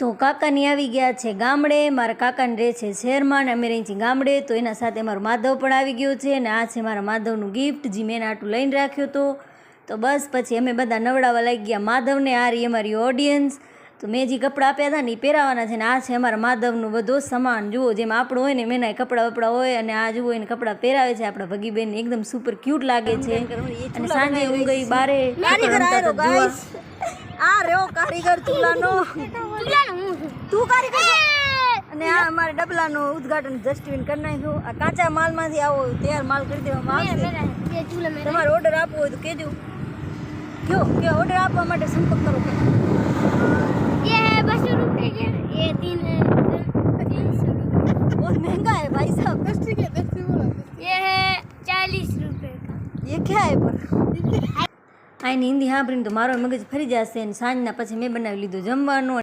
તો કાકાની આવી ગયા છે ગામડે, મારા કાકાને રહે છે શહેરમાં અને અમે રહી છીએ ગામડે. તો એના સાથે મારો માધવ પણ આવી ગયો છે અને આ છે મારા માધવનું ગિફ્ટ જે મેં આટલું લઈને રાખ્યો હતો. તો બસ પછી અમે બધા નવડાવવા લાગી ગયા માધવને. આ રહી અમારી ઓડિયન્સ. તો મેં જે કપડાં આપ્યા હતા ને એ પહેરાવાના છે ને આ છે અમારા માધવનું બધો સામાન. જુઓ જેમ આપણું હોય ને મેના કપડાં વપડા હોય અને આ જુઓ એને કપડાં પહેરાવે છે આપણા ભગીબેન. એકદમ સુપર ક્યુટ લાગે છે. અને સાંજે હું ગઈ બારે આ રહ્યો કારીગર ચૂલાનો તું કારીગર અને આ અમારા ડબલાનો ઉદ્ઘાટન જસ્ટબિન કરી નાખ્યું. આ કાચા માલમાંથી આવો તૈયાર માલ કરી દેવામાં આવશે. તમારે ઓર્ડર આપવો હોય તો કહેજો. કયો કે ઓર્ડર આપવા માટે સંપર્ક કરો. ये है 200 रुपए के, ये 300 बहुत महंगा है भाई साहब. ये है 40 रुपए का. ये क्या है पर આની હિન્દી સાંભળીને તો મારો મગજ ફરી જશે. અને સાંજના પછી મેં બનાવી લીધું જમવાનું.